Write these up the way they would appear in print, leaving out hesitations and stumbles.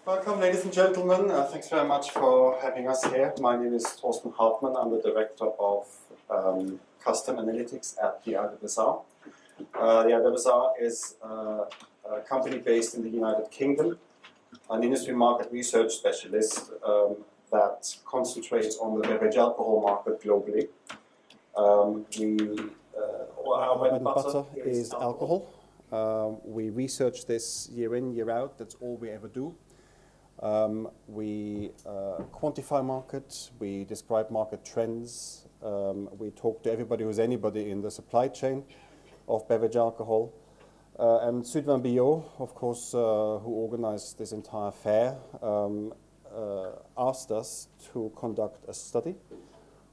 Welcome, ladies and gentlemen. Thanks very much for having us here. My name is Thorsten Hartmann. I'm the Director of Custom Analytics at the IWSR. The IWSR is a company based in the United Kingdom, an industry market research specialist that concentrates on the beverage alcohol market globally. Our bread and butter is alcohol. We research this year in, year out. That's all we ever do. We quantify market, we describe market trends, we talk to everybody who's anybody in the supply chain of beverage alcohol. And Sylvain Billot, of course, who organized this entire fair, asked us to conduct a study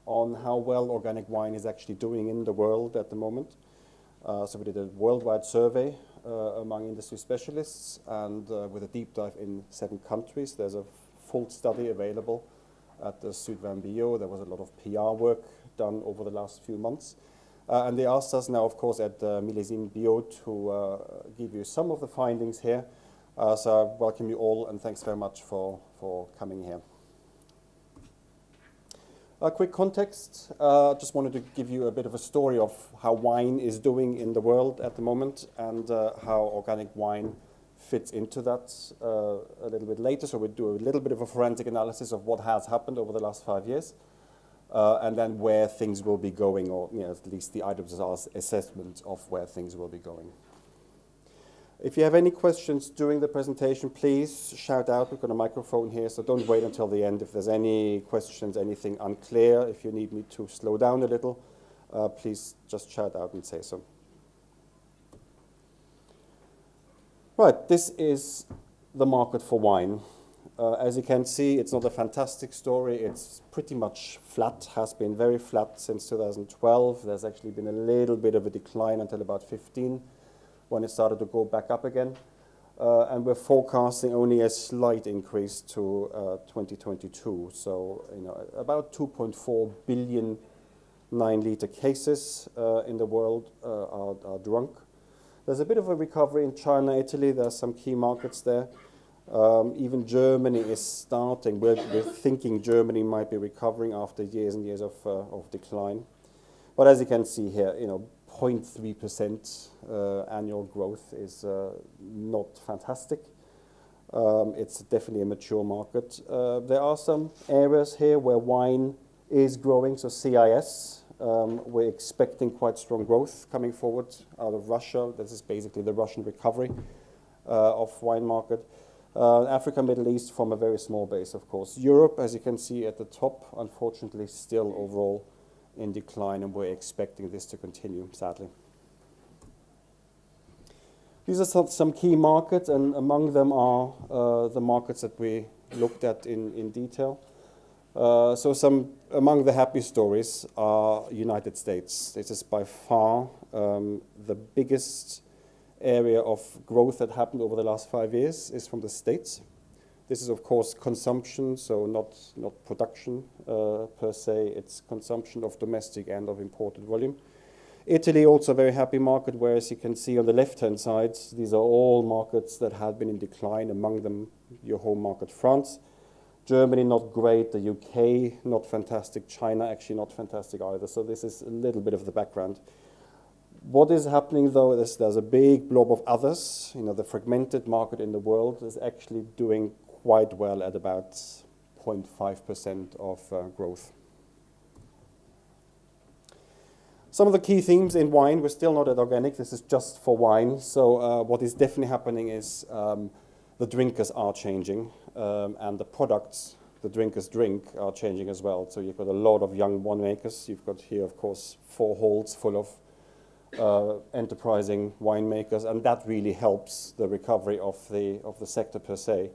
on how well organic wine is actually doing in the world at the moment. So we did a worldwide survey among industry specialists, and with a deep dive in 7 countries. There's a full study available at the Sylvain Billot. There was a lot of PR work done over the last few months. And they asked us now, of course, at Millésime Bio to give you some of the findings here. So I welcome you all, and thanks very much for coming here. A quick context, just wanted to give you a bit of a story of how wine is doing in the world at the moment, and how organic wine fits into that a little bit later. So we'll do a little bit of a forensic analysis of what has happened over the last 5 years, and then where things will be going, or at least the IWSR's assessment of where things will be going. If you have any questions during the presentation, please shout out. We've got a microphone here, so don't wait until the end. If there's any questions, anything unclear, if you need me to slow down a little, please just shout out and say so. Right, this is the market for wine. As you can see, it's not a fantastic story. It's pretty much flat, has been very flat since 2012. There's actually been a little bit of a decline until about 15. When it started to go back up again. And we're forecasting only a slight increase to 2022. So, about 2.4 billion 9-liter cases in the world are drunk. There's a bit of a recovery in China, Italy. There's some key markets there. Even Germany is starting. We're thinking Germany might be recovering after years and years of decline. But as you can see here, 0.3% annual growth is not fantastic. It's definitely a mature market. There are some areas here where wine is growing, so CIS. We're expecting quite strong growth coming forward out of Russia. This is basically the Russian recovery of wine market. Africa, Middle East from a very small base, of course. Europe, as you can see at the top, unfortunately still overall in decline, and we're expecting this to continue, sadly. These are some key markets, and among them are the markets that we looked at in detail. So some among the happy stories are United States. This is by far the biggest area of growth that happened over the last 5 years is from the States. This is, of course, consumption, so not production per se. It's consumption of domestic and of imported volume. Italy, also a very happy market, whereas you can see on the left-hand side, these are all markets that had been in decline, among them your home market, France. Germany, not great. The UK, not fantastic. China, actually not fantastic either. So this is a little bit of the background. What is happening, though, is there's a big blob of others. The fragmented market in the world is actually doing quite well at about 0.5% of growth. Some of the key themes in wine, we're still not at organic, this is just for wine. So what is definitely happening is the drinkers are changing, and the products the drinkers drink are changing as well. So you've got a lot of young winemakers. You've got here, of course, 4 halls full of enterprising winemakers, and that really helps the recovery of the sector per se.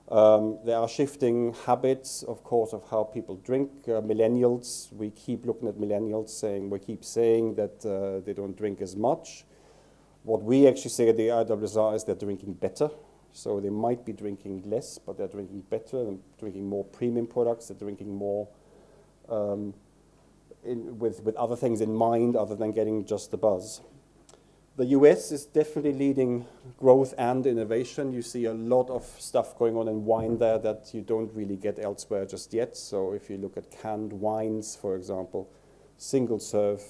There are shifting habits, of course, of how people drink. Millennials, we keep looking at millennials we keep saying that they don't drink as much. What we actually say at the IWSR is they're drinking better. So they might be drinking less, but they're drinking better and drinking more premium products. They're drinking more with other things in mind other than getting just the buzz. The US is definitely leading growth and innovation. You see a lot of stuff going on in wine there that you don't really get elsewhere just yet. So if you look at canned wines, for example, single serve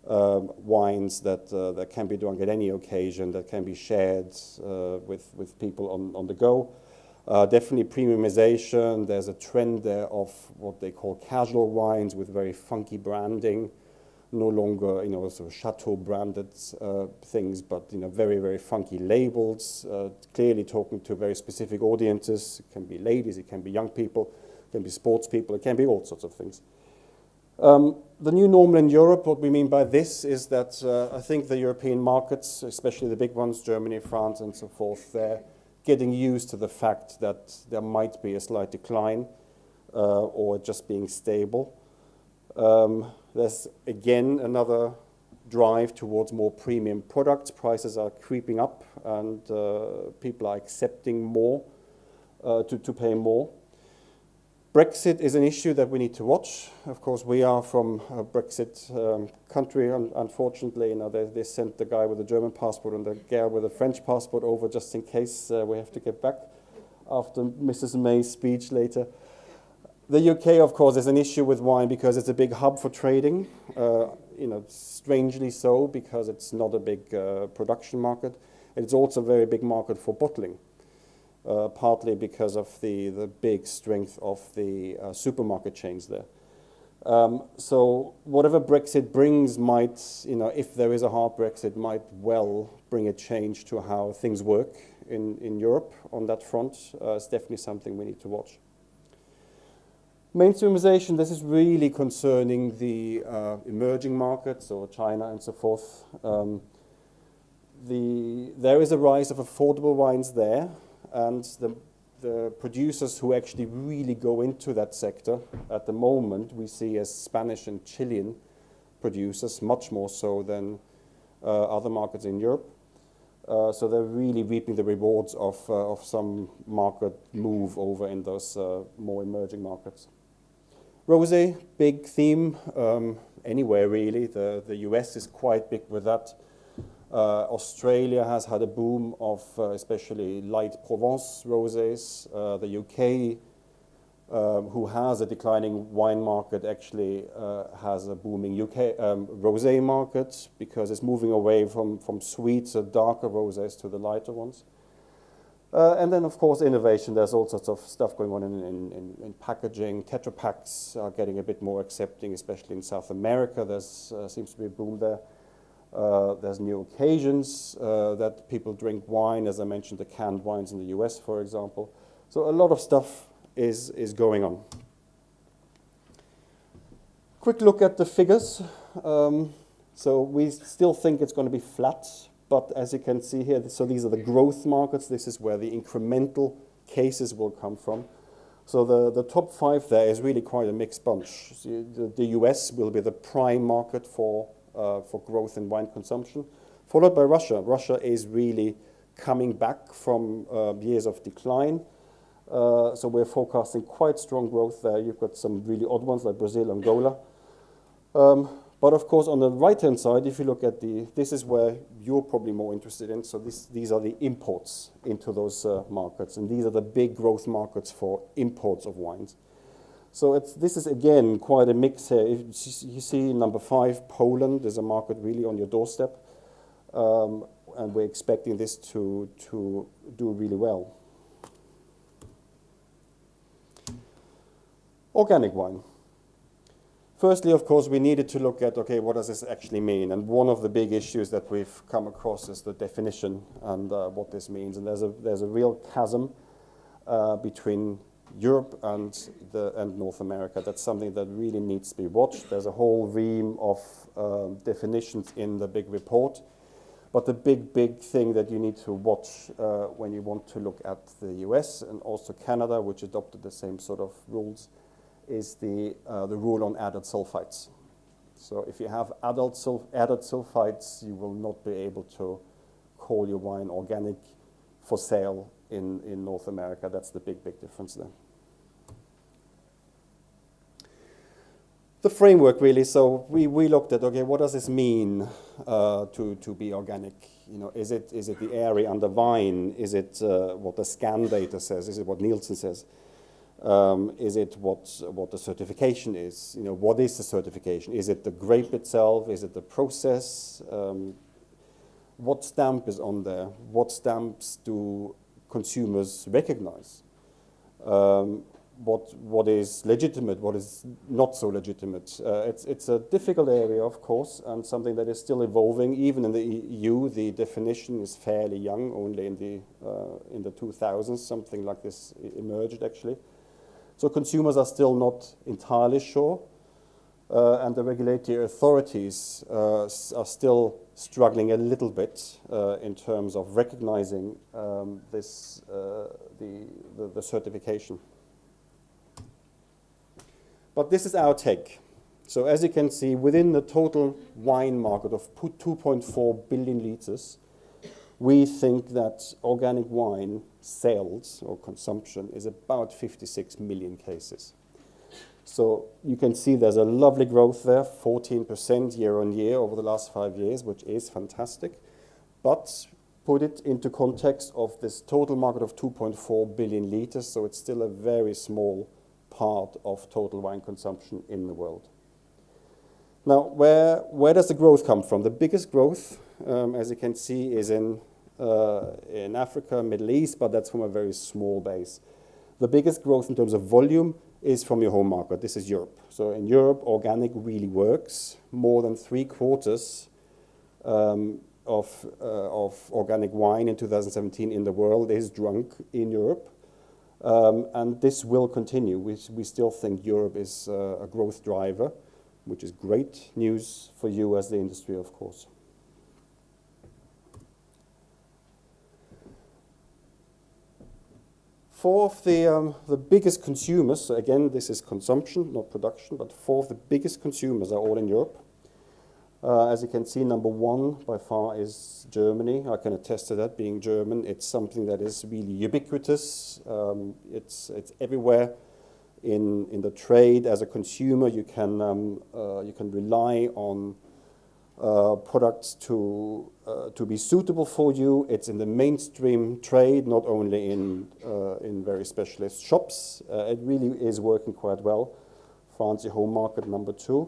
wines that can be drunk at any occasion, that can be shared with people on the go. Definitely premiumization. There's a trend there of what they call casual wines with very funky branding. No longer, sort of chateau branded things, but very, very funky labels. Clearly talking to very specific audiences. It can be ladies, it can be young people, it can be sports people, it can be all sorts of things. The new normal in Europe, what we mean by this is that I think the European markets, especially the big ones, Germany, France, and so forth, they're getting used to the fact that there might be a slight decline or just being stable. There's again another drive towards more premium products. Prices are creeping up and people are accepting more to pay more. Brexit is an issue that we need to watch. Of course, we are from a Brexit country, unfortunately. They sent the guy with the German passport and the girl with the French passport over just in case we have to get back after Mrs. May's speech later. The UK, of course, is an issue with wine because it's a big hub for trading, strangely so, because it's not a big production market. It's also a very big market for bottling. Partly because of the big strength of the supermarket chains there. So whatever Brexit brings might, if there is a hard Brexit, might well bring a change to how things work in Europe on that front. It's definitely something we need to watch. Mainstreamization, this is really concerning the emerging markets or China and so forth. There is a rise of affordable wines there. And the producers who actually really go into that sector at the moment, we see as Spanish and Chilean producers, much more so than other markets in Europe. So they're really reaping the rewards of some market move over in those more emerging markets. Rosé, big theme anywhere really. The US is quite big with that. Australia has had a boom of especially light Provence rosés. The UK, who has a declining wine market, actually has a booming UK rosé market because it's moving away from sweeter, darker rosés to the lighter ones. And then, of course, innovation. There's all sorts of stuff going on in packaging. Tetra Paks are getting a bit more accepting, especially in South America. There's seems to be a boom there. There's new occasions that people drink wine, as I mentioned, the canned wines in the US, for example. So a lot of stuff is going on. Quick look at the figures. So we still think it's going to be flat, but as you can see here, so these are the growth markets. This is where the incremental cases will come from. So the top 5 there is really quite a mixed bunch. So the US will be the prime market for growth in wine consumption, followed by Russia. Russia is really coming back from years of decline. So we're forecasting quite strong growth there. You've got some really odd ones like Brazil, Angola. But of course, on the right-hand side, if you look at this is where you're probably more interested in. So these are the imports into those markets. And these are the big growth markets for imports of wines. So this is, again, quite a mix here. If you see number 5, Poland is a market really on your doorstep. And we're expecting this to do really well. Organic wine. Firstly, of course, we needed to look at, okay, what does this actually mean? And one of the big issues that we've come across is the definition and what this means. And there's a real chasm between Europe and North America. That's something that really needs to be watched. There's a whole ream of definitions in the big report. But the big thing that you need to watch when you want to look at the US and also Canada, which adopted the same sort of rules, is the rule on added sulfites. So if you have added sulfites, you will not be able to call your wine organic for sale in North America. That's the big difference there. The framework, really. So we looked at, okay, what does this mean? to be organic? You know, is it the area under vine? Is it what the scan data says? Is it what Nielsen says? Is it what the certification is? You know, what is the certification? Is it the grape itself? Is it the process? What stamp is on there? What stamps do consumers recognize? What is legitimate? What is not so legitimate? It's a difficult area, of course, and something that is still evolving. Even in the EU, the definition is fairly young. Only in the 2000s, something like this emerged, actually. So consumers are still not entirely sure, and the regulatory authorities are still struggling a little bit in terms of recognizing the certification. But this is our take. So as you can see, within the total wine market of 2.4 billion liters, we think that organic wine sales or consumption is about 56 million cases. So you can see there's a lovely growth there, 14% year on year over the last 5 years, which is fantastic. But put it into context of this total market of 2.4 billion liters, so it's still a very small part of total wine consumption in the world. Now, where does the growth come from? The biggest growth, as you can see, is in Africa, Middle East, but that's from a very small base. The biggest growth in terms of volume is from your home market. This is Europe. So in Europe, organic really works. More than 3/4 of organic wine in 2017 in the world is drunk in Europe. And this will continue. We still think Europe is a growth driver, which is great news for you as the industry, of course. Four of the biggest consumers, so again, this is consumption, not production, but four of the biggest consumers are all in Europe. As you can see, number one by far is Germany. I can attest to that, being German. It's something that is really ubiquitous. It's everywhere in the trade. As a consumer, you can rely on products to be suitable for you. It's in the mainstream trade, not only in very specialist shops. It really is working quite well. France, your home market, number two.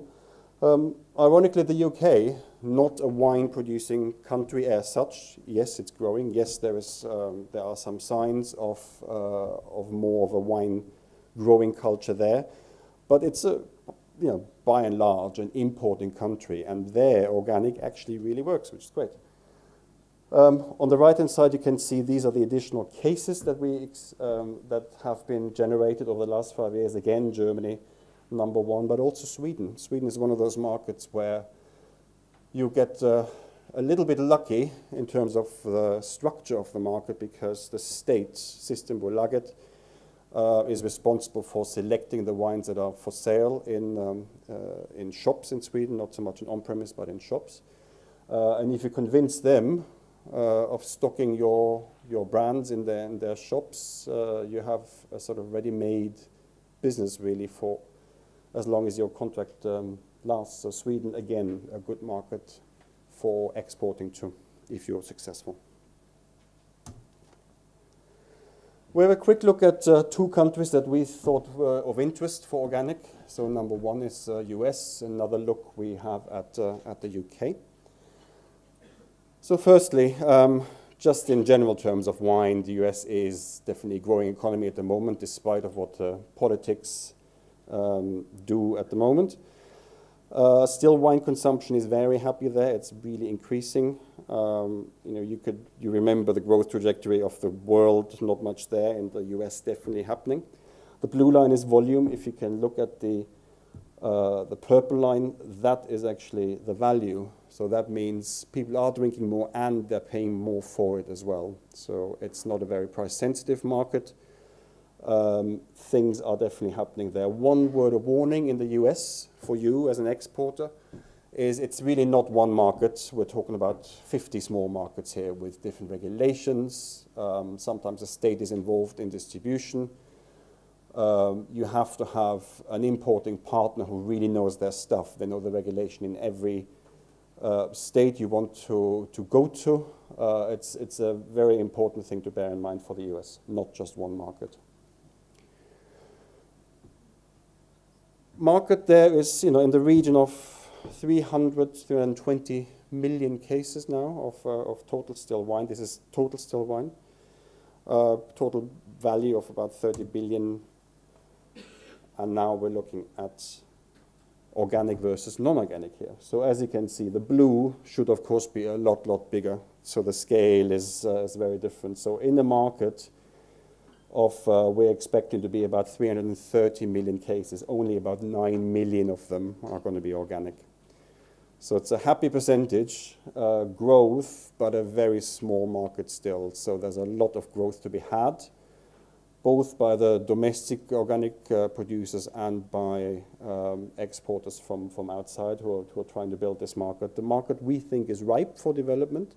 Ironically, the UK, not a wine-producing country as such. Yes, it's growing. Yes, there are some signs of more of a wine-growing culture there, but it's by and large an importing country, and there organic actually really works, which is great. On the right-hand side, you can see these are the additional cases that have been generated over the last 5 years. Again, Germany, number one, but also Sweden. Sweden is one of those markets where you get a little bit lucky in terms of the structure of the market, because the state, Systembolaget, is responsible for selecting the wines that are for sale in shops in Sweden, not so much in on-premise, but in shops. And if you convince them of stocking your brands in their shops, you have a sort of ready-made business really for as long as your contract lasts. So Sweden, again, a good market for exporting to if you're successful. We have a quick look at two countries that we thought were of interest for organic. So number one is US. Another look we have at the UK. So firstly, just in general terms of wine, the US is definitely a growing economy at the moment, despite of what politics do at the moment. Still, wine consumption is very happy there. It's really increasing. You remember the growth trajectory of the world, not much there. In the US, definitely happening. The blue line is volume. If you can look at the purple line, that is actually the value. So that means people are drinking more and they're paying more for it as well. So it's not a very price-sensitive market. Things are definitely happening there. One word of warning in the US for you as an exporter is it's really not one market. We're talking about 50 small markets here with different regulations. Sometimes the state is involved in distribution. You have to have an importing partner who really knows their stuff. They know the regulation in every state you want to go to, it's a very important thing to bear in mind for the US, not just one market. Market there is, in the region of 320 million cases now of total still wine. This is total still wine. Total value of about 30 billion. And now we're looking at organic versus non-organic here. So as you can see, the blue should of course be a lot bigger. So the scale is very different. So in the market we're expecting to be about 330 million cases. Only about 9 million of them are going to be organic. So it's a happy percentage growth, but a very small market still. So there's a lot of growth to be had, both by the domestic organic producers and by exporters from outside who are trying to build this market. The market we think is ripe for development.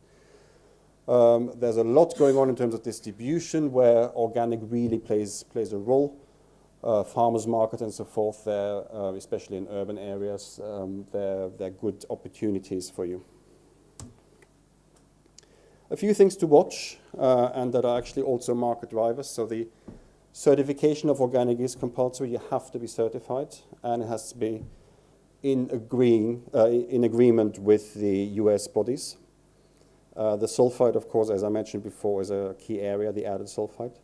There's a lot going on in terms of distribution where organic really plays a role. Farmers market and so forth there, especially in urban areas, they're good opportunities for you. A few things to watch and that are actually also market drivers. So the certification of organic is compulsory. You have to be certified, and it has to be in agreement with the US bodies. The sulfite, of course, as I mentioned before, is a key area, the added sulfite.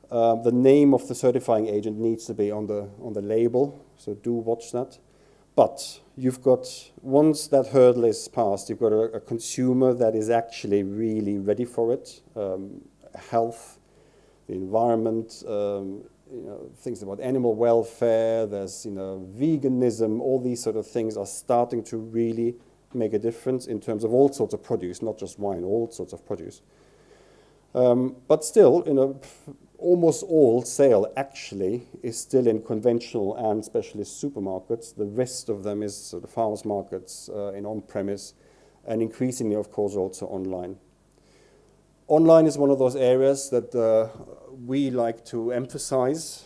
The name of the certifying agent needs to be on the label, so do watch that. But you've got, once that hurdle is passed, you've got a consumer that is actually really ready for it. Health, the environment, things about animal welfare, there's veganism, all these sort of things are starting to really make a difference in terms of all sorts of produce, not just wine, all sorts of produce. But still, almost all sale actually is still in conventional and specialist supermarkets. The rest of them is sort of farmers markets in on-premise, and increasingly, of course, also online. Online is one of those areas that we like to emphasize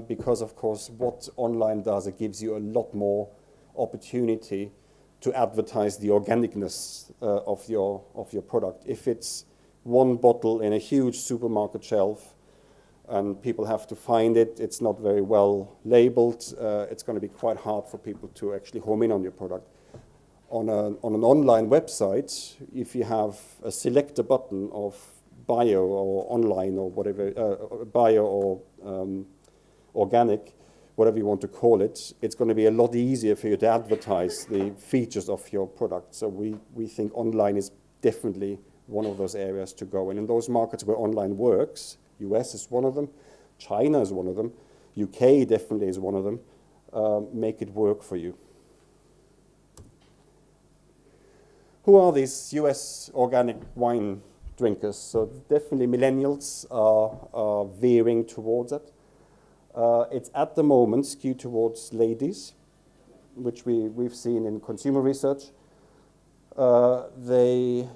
because, of course, what online does, it gives you a lot more opportunity to advertise the organicness of your product. If it's one bottle in a huge supermarket shelf and people have to find it, it's not very well labeled, it's going to be quite hard for people to actually home in on your product. On an online website, if you have a select a button of bio or online or whatever, bio or organic, whatever you want to call it, it's going to be a lot easier for you to advertise the features of your product. So we think online is definitely one of those areas to go. And in those markets where online works, US is one of them, China is one of them, UK definitely is one of them, make it work for you. Who are these US organic wine drinkers? So definitely millennials are veering towards it. It's at the moment skewed towards ladies, which we've seen in consumer research. They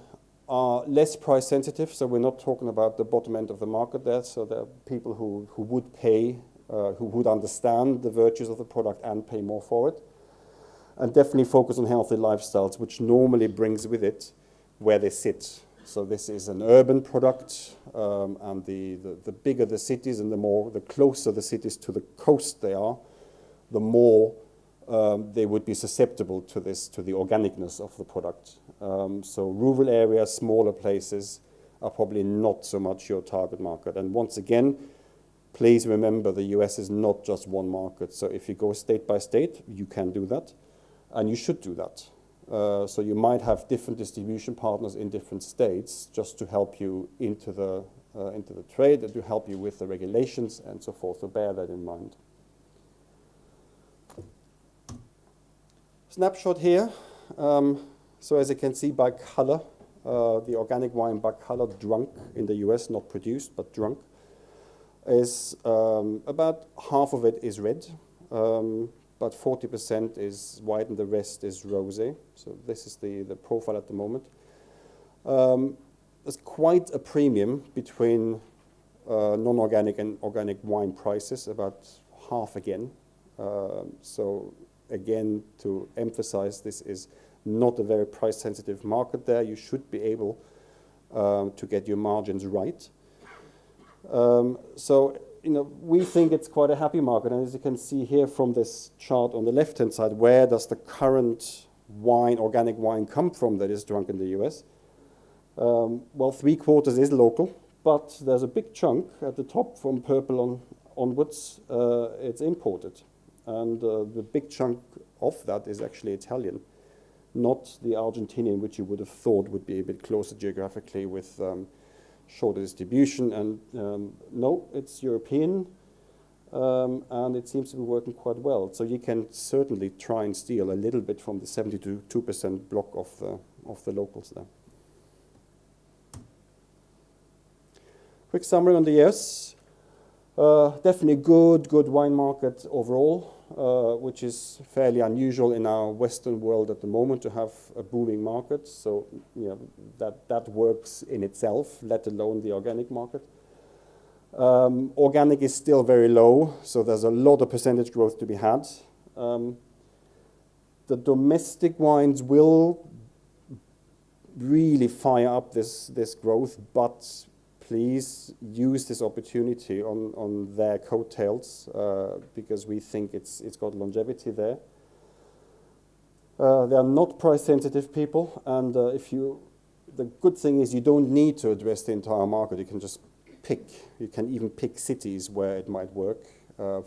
are less price sensitive, so we're not talking about the bottom end of the market there. So there are people who would pay, who would understand the virtues of the product and pay more for it. And definitely focus on healthy lifestyles, which normally brings with it where they sit. So this is an urban product, and the bigger the cities and the closer the cities to the coast they are, the more they would be susceptible to the organicness of the product. So rural areas, smaller places are probably not so much your target market. And once again, please remember the US is not just one market. So if you go state by state, you can do that. And you should do that. So you might have different distribution partners in different states just to help you into the trade and to help you with the regulations and so forth. So bear that in mind. Snapshot here. So as you can see by color, the organic wine by color drunk in the US, not produced, but drunk, is about half of it is red. But 40% is white and the rest is rosé. So this is the profile at the moment. There's quite a premium between non-organic and organic wine prices, about half again. So again, to emphasize, this is not a very price-sensitive market there. You should be able to get your margins right. So, we think it's quite a happy market. And as you can see here from this chart on the left-hand side, where does the current wine, organic wine, come from that is drunk in the US? Well, 3/4 is local, but there's a big chunk at the top from purple onwards, it's imported. And the big chunk of that is actually Italian, not the Argentinian, which you would have thought would be a bit closer geographically with shorter distribution. And no, it's European, and it seems to be working quite well. So you can certainly try and steal a little bit from the 72% block of the locals there. Quick summary on the US. Definitely good wine market overall, which is fairly unusual in our Western world at the moment to have a booming market. So that works in itself, let alone the organic market. Organic is still very low, so there's a lot of percentage growth to be had. The domestic wines will really fire up this growth, but please use this opportunity on their coattails because we think it's got longevity there. They are not price-sensitive people, and the good thing is you don't need to address the entire market. You can just pick. You can even pick cities where it might work.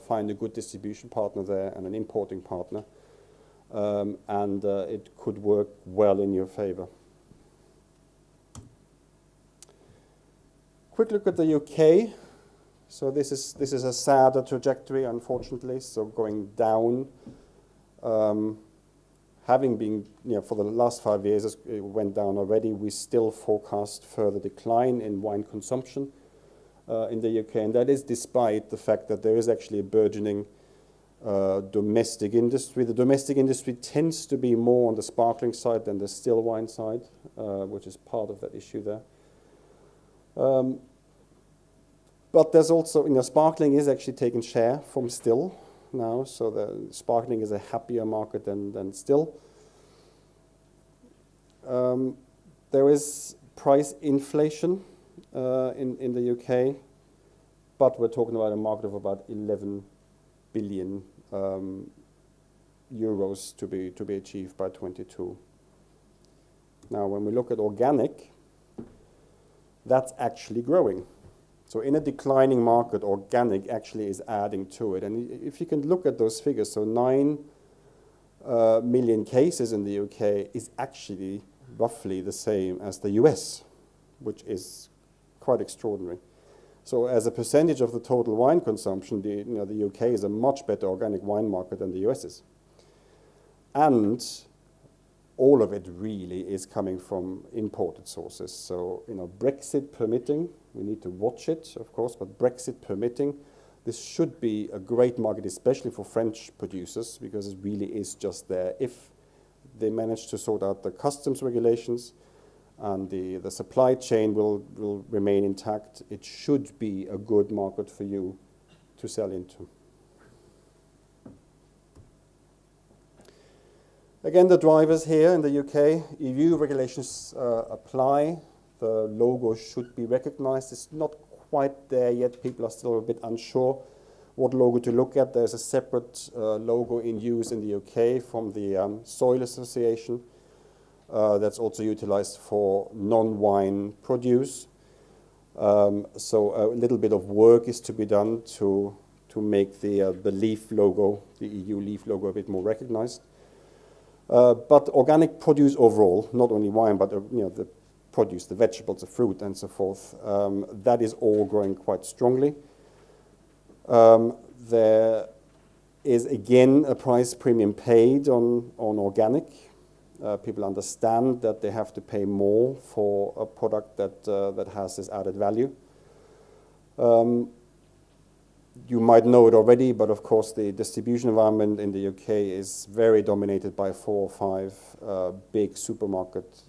Find a good distribution partner there and an importing partner, and it could work well in your favor. Quick look at the UK. So this is a sadder trajectory, unfortunately. So going down, having been for the last 5 years, it went down already. We still forecast further decline in wine consumption in the UK, and that is despite the fact that there is actually a burgeoning domestic industry. The domestic industry tends to be more on the sparkling side than the still wine side, which is part of that issue there. But there's also, sparkling is actually taking share from still now, so the sparkling is a happier market than still. There is price inflation in the UK, but we're talking about a market of about 11 billion euros to be achieved by 22. Now, when we look at organic, that's actually growing. So in a declining market, organic actually is adding to it. And if you can look at those figures, so 9 million cases in the UK is actually roughly the same as the US, which is quite extraordinary. So as a percentage of the total wine consumption, the UK is a much better organic wine market than the US is. And all of it really is coming from imported sources. So, Brexit permitting, we need to watch it, of course, but Brexit permitting, this should be a great market, especially for French producers, because it really is just there. If they manage to sort out the customs regulations and the supply chain will remain intact, it should be a good market for you to sell into. Again, the drivers here in the UK, EU regulations apply. The logo should be recognized. It's not quite there yet. People are still a bit unsure what logo to look at. There's a separate logo in use in the UK from the Soil Association that's also utilized for non-wine produce. So a little bit of work is to be done to make the leaf logo, the EU leaf logo, a bit more recognized. But organic produce overall, not only wine, but the produce, the vegetables, the fruit, and so forth, that is all growing quite strongly. There is again a price premium paid on organic. People understand that they have to pay more for a product that has this added value. You might know it already, but of course the distribution environment in the UK is very dominated by 4 or 5 big supermarket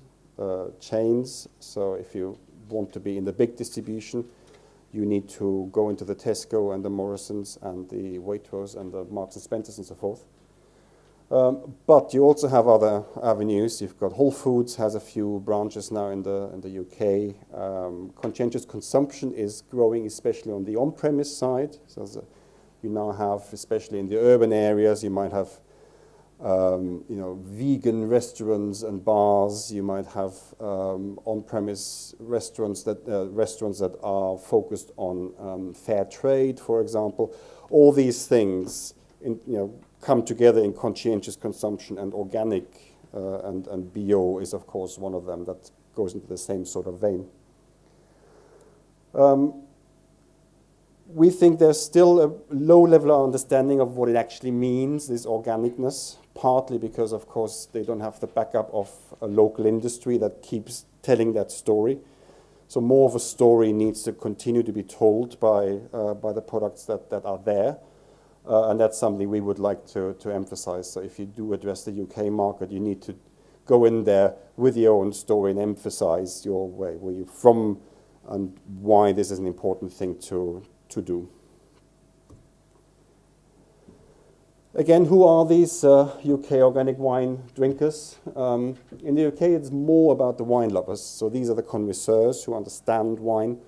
chains. So if you want to be in the big distribution, you need to go into the Tesco and the Morrisons and the Waitrose and the Marks and Spencers and so forth. But you also have other avenues. You've got Whole Foods has a few branches now in the UK. Conscientious consumption is growing, especially on the on-premise side. So you now have, especially in the urban areas, you might have vegan restaurants and bars. You might have on-premise restaurants that are focused on fair trade, for example. All these things, come together in conscientious consumption, and organic and bio is, of course, one of them that goes into the same sort of vein. We think there's still a low level of understanding of what it actually means, this organicness, partly because, of course, they don't have the backup of a local industry that keeps telling that story. So more of a story needs to continue to be told by the products that are there. And that's something we would like to emphasize. So if you do address the UK market, you need to go in there with your own story and emphasize where you're from and why this is an important thing to do. Again, who are these UK organic wine drinkers? In the UK, it's more about the wine lovers. So these are the connoisseurs who understand wine.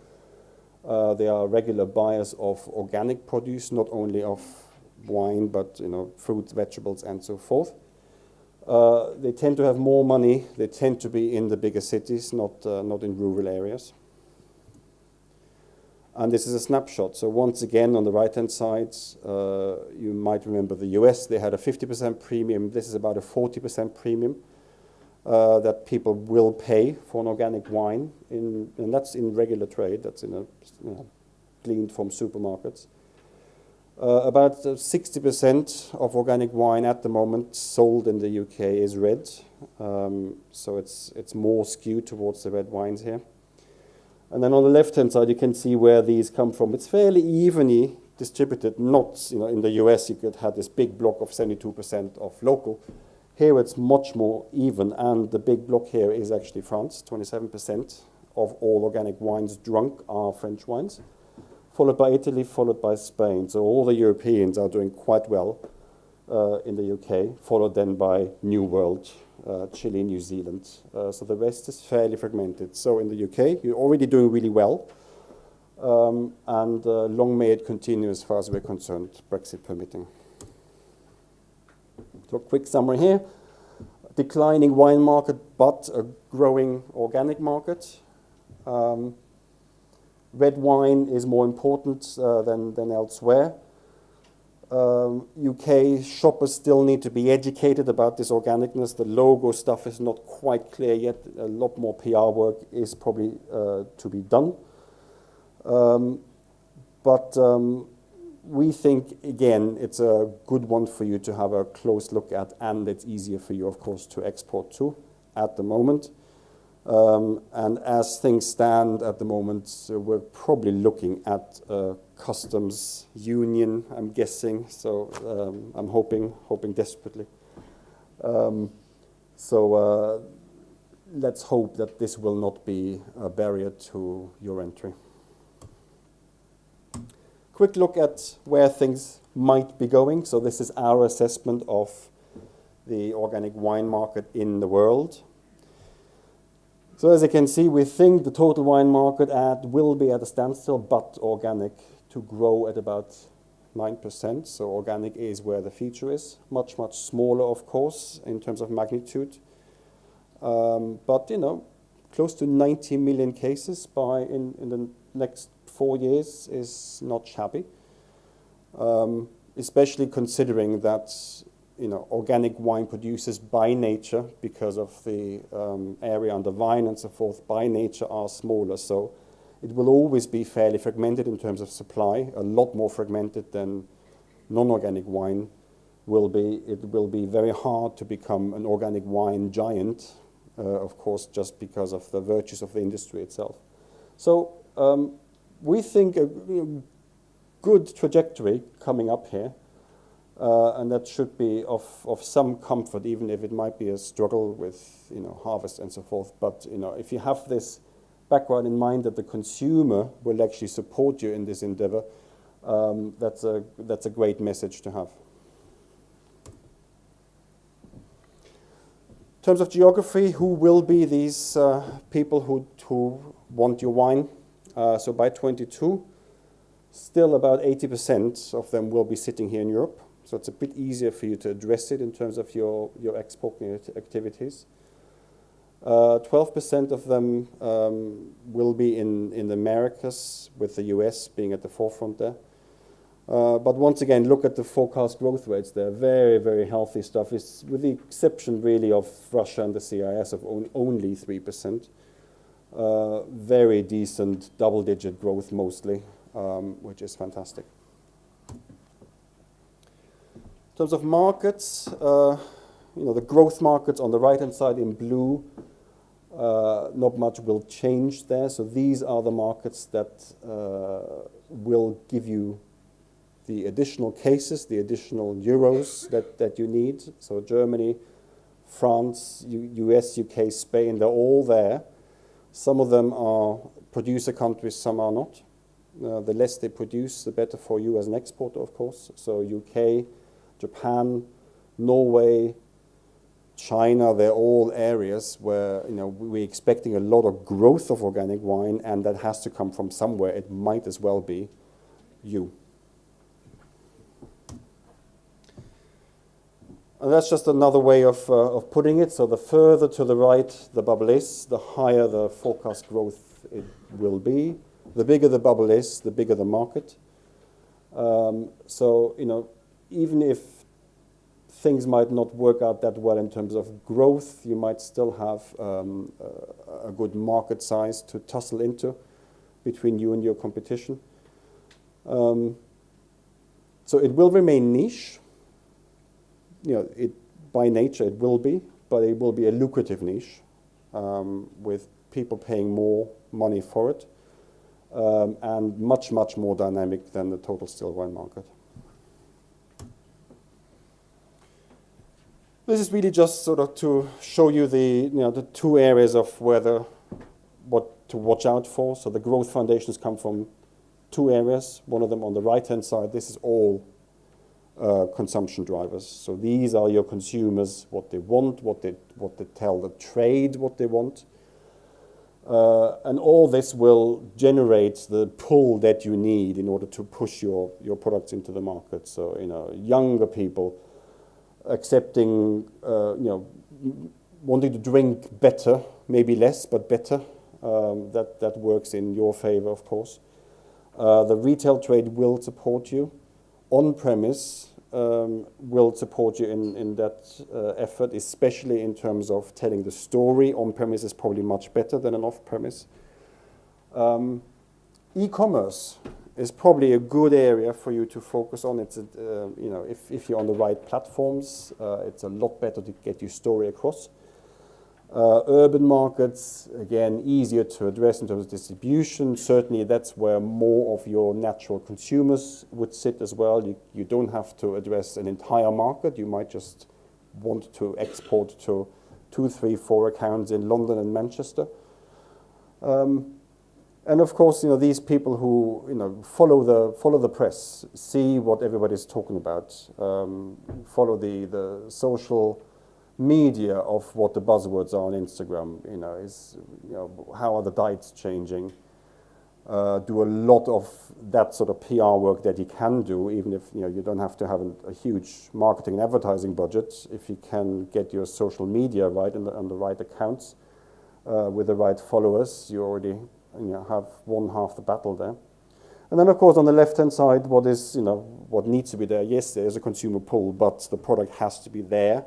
They are regular buyers of organic produce, not only of wine, but fruits, vegetables, and so forth. They tend to have more money. They tend to be in the bigger cities, not in rural areas. And this is a snapshot. So once again, on the right-hand side, you might remember the US. They had a 50% premium. This is about a 40% premium that people will pay for an organic wine, and that's in regular trade. That's gleaned from supermarkets. About 60% of organic wine at the moment sold in the UK is red, so it's more skewed towards the red wines here. And then on the left-hand side, you can see where these come from. It's fairly evenly distributed. Not, in the US, you could have this big block of 72% of local. Here, it's much more even, and the big block here is actually France. 27% of all organic wines drunk are French wines, followed by Italy, followed by Spain. So all the Europeans are doing quite well in the UK, followed then by New World, Chile, New Zealand. So the rest is fairly fragmented. So in the UK, you're already doing really well, and long may it continue as far as we're concerned, Brexit permitting. So quick summary here. Declining wine market, but a growing organic market. Red wine is more important than elsewhere. UK shoppers still need to be educated about this organicness. The logo stuff is not quite clear yet. A lot more PR work is probably to be done. But we think, again, it's a good one for you to have a close look at, and it's easier for you, of course, to export to at the moment. And as things stand at the moment, we're probably looking at customs union, I'm guessing. So I'm hoping desperately. So let's hope that this will not be a barrier to your entry. Quick look at where things might be going. So this is our assessment of the organic wine market in the world. So as you can see, we think the total wine market will be at a standstill, but organic to grow at about 9%. So organic is where the future is. Much, much smaller, of course, in terms of magnitude. But, close to 90 million cases in the next 4 years is not shabby. Especially considering that organic wine producers by nature, because of the area under vine and so forth, by nature are smaller. So it will always be fairly fragmented in terms of supply, a lot more fragmented than non-organic wine will be. It will be very hard to become an organic wine giant, of course, just because of the virtues of the industry itself. So we think a good trajectory coming up here. And that should be of some comfort, even if it might be a struggle with harvest and so forth. But if you have this background in mind that the consumer will actually support you in this endeavor, that's a great message to have. terms of geography, who will be these people who want your wine? So by 22, still about 80% of them will be sitting here in Europe. So it's a bit easier for you to address it in terms of your exporting activities. 12% of them will be in the Americas, with the US being at the forefront there. But once again, look at the forecast growth rates. They're very, very healthy stuff, it's with the exception really of Russia and the CIS of only 3%. Very decent double-digit growth mostly, which is fantastic. In terms of markets, the growth markets on the right-hand side in blue, not much will change there. So these are the markets that will give you the additional cases, the additional euros that you need. So Germany, France, US, UK, Spain, they're all there. Some of them are producer countries, some are not. The less they produce, the better for you as an exporter, of course. So UK, Japan, Norway, China, they're all areas where we're expecting a lot of growth of organic wine, and that has to come from somewhere. It might as well be you. And that's just another way of putting it. So the further to the right the bubble is, the higher the forecast growth it will be. The bigger the bubble is, the bigger the market. So even if things might not work out that well in terms of growth, you might still have a good market size to tussle into between you and your competition. So it will remain niche. By nature it will be, but it will be a lucrative niche with people paying more money for it, and much, much more dynamic than the total still wine market. This is really just sort of to show you the two areas of what to watch out for. So the growth foundations come from two areas. One of them on the right-hand side. This is all consumption drivers. So these are your consumers, what they want, what they tell the trade, what they want. And all this will generate the pull that you need in order to push your products into the market. So, younger people accepting, wanting to drink better, maybe less, but better. That works in your favor, of course. The retail trade will support you. On-premise will support you in that effort, especially in terms of telling the story. On-premise is probably much better than an off-premise. E-commerce is probably a good area for you to focus on. It's if you're on the right platforms, it's a lot better to get your story across. Urban markets, again, easier to address in terms of distribution. Certainly that's where more of your natural consumers would sit as well. You don't have to address an entire market. You might just want to export to 2, 3, 4 accounts in London and Manchester. And of course, these people who follow the press, see what everybody's talking about, follow the social media of what the buzzwords are on Instagram. How are the diets changing? Do a lot of that sort of PR work that you can do, even if you don't have to have a huge marketing and advertising budget. If you can get your social media right and the right accounts with the right followers, you already have won half the battle there. And then, of course, on the left-hand side, what needs to be there? Yes, there is a consumer pull, but the product has to be there.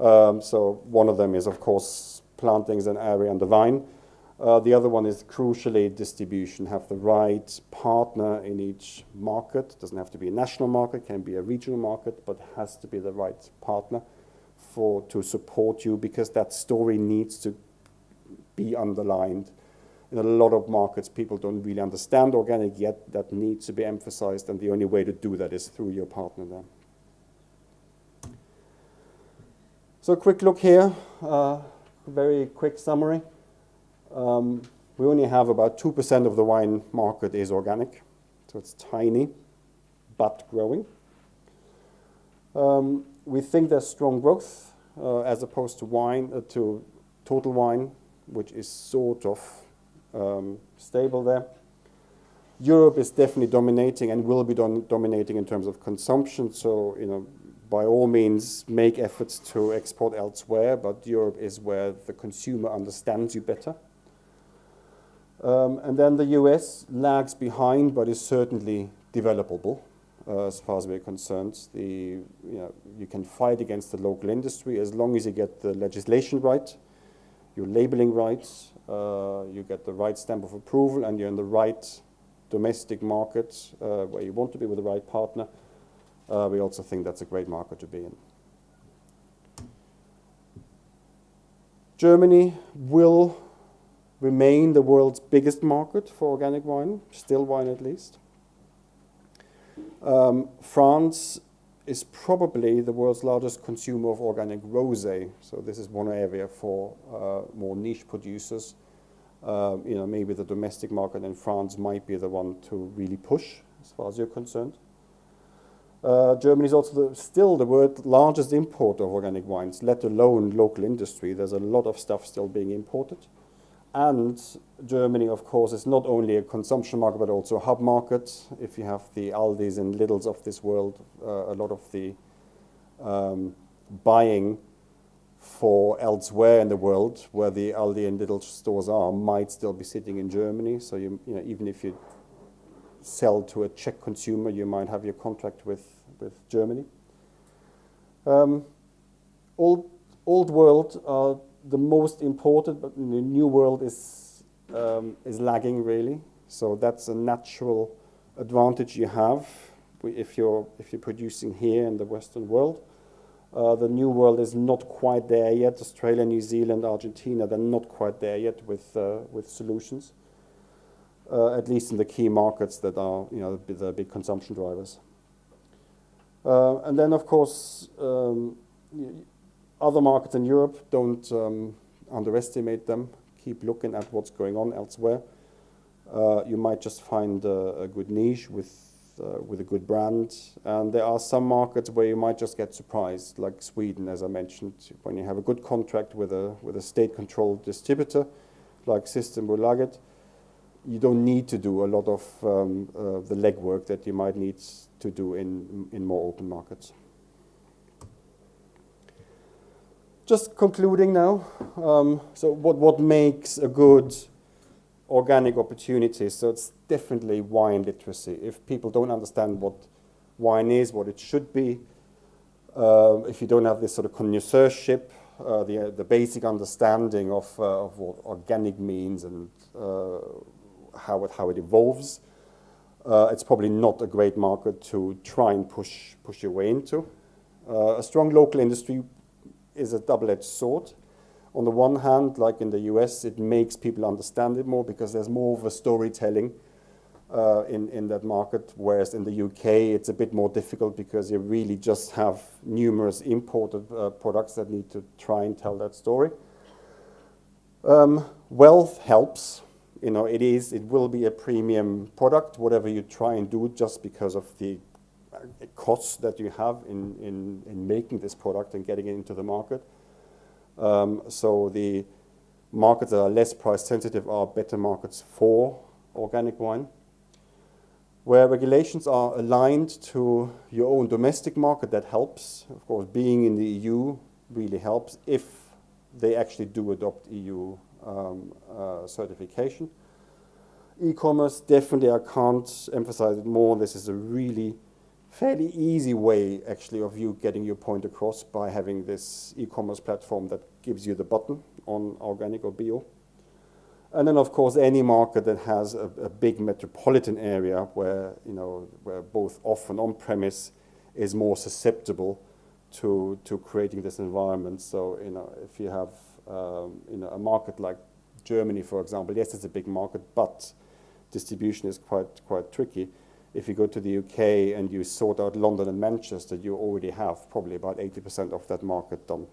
So one of them is, of course, plantings and area and the vine. The other one is crucially distribution. Have the right partner in each market. It doesn't have to be a national market, can be a regional market, but has to be the right partner to support you, because that story needs to be underlined. In a lot of markets, people don't really understand organic yet. That needs to be emphasized, and the only way to do that is through your partner there. So a quick look here, very quick summary. We only have about 2% of the wine market is organic, so it's tiny, but growing. We think there's strong growth. as opposed to wine, to total wine, which is sort of stable there. Europe is definitely dominating and will be dominating in terms of consumption. So, by all means, make efforts to export elsewhere, but Europe is where the consumer understands you better. And then the US lags behind, but is certainly developable as far as we're concerned. You can fight against the local industry as long as you get the legislation right, your labeling rights, you get the right stamp of approval, and you're in the right domestic market where you want to be with the right partner. We also think that's a great market to be in. Germany will remain the world's biggest market for organic wine, still wine at least. France is probably the world's largest consumer of organic rosé. So this is one area for more niche producers. Maybe the domestic market in France might be the one to really push as far as you're concerned. Germany is also still the world's largest importer of organic wines, let alone local industry. There's a lot of stuff still being imported. And Germany, of course, is not only a consumption market, but also a hub market. If you have the Aldis and Lidls of this world, a lot of the buying for elsewhere in the world, where the Aldi and Lidl stores are, might still be sitting in Germany. So even if you sell to a Czech consumer, you might have your contract with Germany. Old world are the most important, but the new world is lagging really. So that's a natural advantage you have if you're producing here in the Western world. The new world is not quite there yet. Australia, New Zealand, Argentina, they're not quite there yet with solutions. At least in the key markets that are the big consumption drivers. And then of course other markets in Europe, don't underestimate them. Keep looking at what's going on elsewhere. You might just find a good niche with a good brand. And there are some markets where you might just get surprised, like Sweden, as I mentioned, when you have a good contract with a state-controlled distributor, like Systembolaget. You don't need to do a lot of the legwork that you might need to do in more open markets. Just concluding now, so what makes a good organic opportunity? So it's definitely wine literacy. If people don't understand what wine is, what it should be, if you don't have this sort of connoisseurship, the basic understanding of what organic means and how it evolves, it's probably not a great market to try and push your way into. A strong local industry is a double-edged sword. On the one hand, like in the US, it makes people understand it more because there's more of a storytelling in that market, whereas in the UK it's a bit more difficult because you really just have numerous imported products that need to try and tell that story. Wealth helps. It will be a premium product, whatever you try and do, just because of the costs that you have in making this product and getting it into the market. So the markets that are less price sensitive are better markets for organic wine. Where regulations are aligned to your own domestic market, that helps. Of course, being in the EU really helps if they actually do adopt EU certification. E-commerce, definitely, I can't emphasize it more. This is a really fairly easy way, actually, of you getting your point across by having this e-commerce platform that gives you the button on organic or bio. And then, of course, any market that has a big metropolitan area where both off and on-premise is more susceptible to creating this environment. So, if you have a market like Germany, for example, yes, it's a big market, but distribution is quite tricky. If you go to the UK and you sort out London and Manchester, you already have probably about 80% of that market done.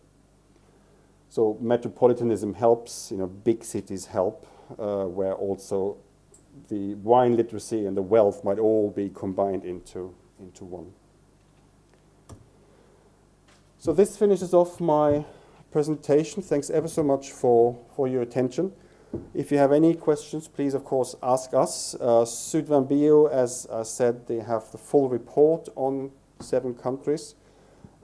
So metropolitanism helps, big cities help, where also the wine literacy and the wealth might all be combined into one. So this finishes off my presentation. Thanks ever so much for your attention. If you have any questions, please, of course, ask us. Sudvan Bio, as I said, they have the full report on 7 countries.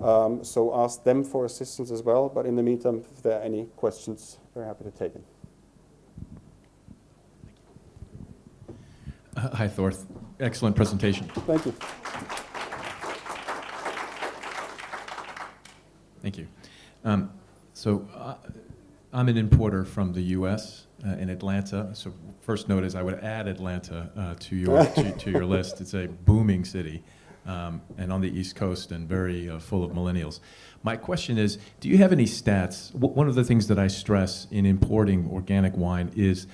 So ask them for assistance as well. But in the meantime, if there are any questions, very happy to take them. Hi, Thorsten. Excellent presentation. Thank you. Thank you. So I'm an importer from the U.S. In Atlanta. So first note is I would add Atlanta to your list. It's a booming city and on the East Coast and very full of millennials. My question is, do you have any stats? One of the things that I stress in importing organic wine is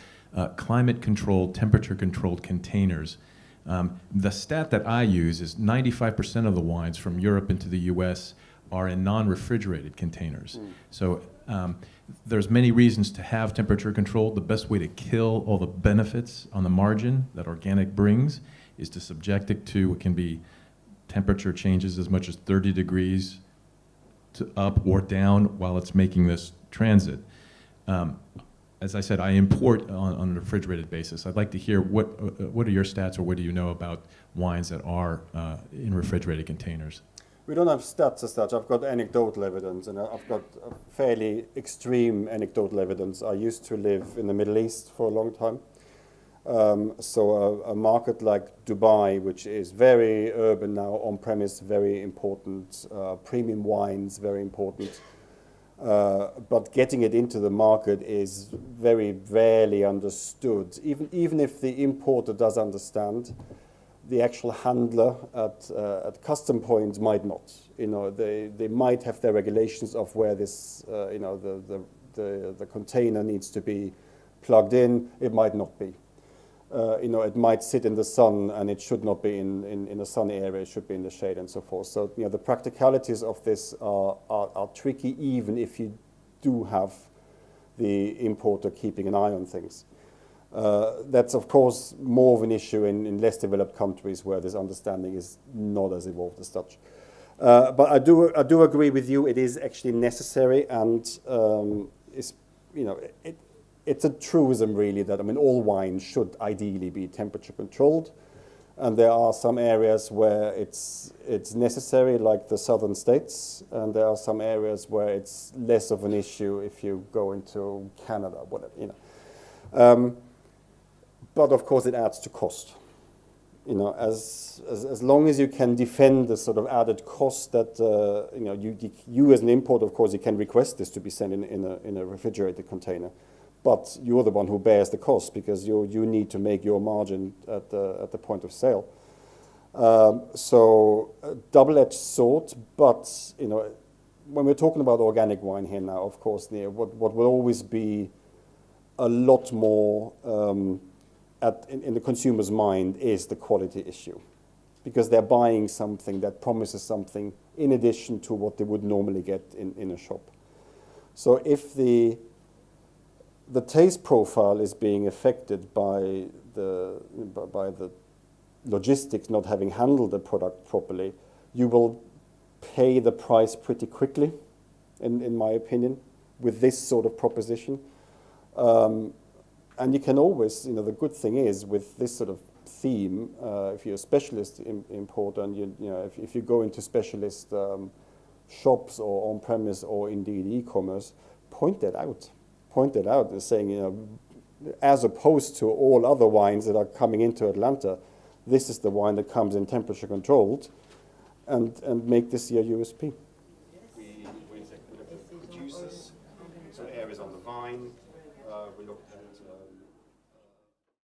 climate-controlled, temperature-controlled containers. The stat that I use is 95% of the wines from Europe into the U.S. are in non-refrigerated containers. So there's many reasons to have temperature control. The best way to kill all the benefits on the margin that organic brings is to subject it to what can be temperature changes as much as 30 degrees to up or down while it's making this transit. As I said, I import on a refrigerated basis. I'd like to hear what are your stats or what do you know about wines that are in refrigerated containers? We don't have stats as such. I've got anecdotal evidence, and I've got fairly extreme anecdotal evidence. I used to live in the Middle East for a long time. So a market like Dubai, which is very urban now, on-premise, very important, premium wines, very important. But getting it into the market is very rarely understood. Even if the importer does understand, the actual handler at custom points might not. They might have their regulations of where this, the container needs to be plugged in. It might not be. It might sit in the sun, and it should not be in a sunny area. It should be in the shade and so forth. So the practicalities of this are tricky, even if you do have the importer keeping an eye on things. That's, of course, more of an issue in less developed countries where this understanding is not as evolved as such. But I do agree with you. It is actually necessary, and it's a truism, really, that all wine should ideally be temperature controlled, and there are some areas where it's necessary, like the southern states, and there are some areas where it's less of an issue if you go into Canada, whatever. But of course, it adds to cost. As long as you can defend the sort of added cost that you as an importer, of course, you can request this to be sent in a refrigerated container, but you're the one who bears the cost because you need to make your margin at the point of sale. So double-edged sword, but when we're talking about organic wine here now, of course, what will always be a lot more in the consumer's mind is the quality issue, because they're buying something that promises something in addition to what they would normally get in a shop. So if the taste profile is being affected by the logistics not having handled the product properly, you will pay the price pretty quickly, in my opinion, with this sort of proposition. And you can always, the good thing is with this sort of theme, if you're a specialist importer and if you go into specialist shops or on-premise or indeed e-commerce, point that out and saying, as opposed to all other wines that are coming into Atlanta, this is the wine that comes in temperature controlled, and make this your USP. We looked at producers, so areas on the vine. We looked at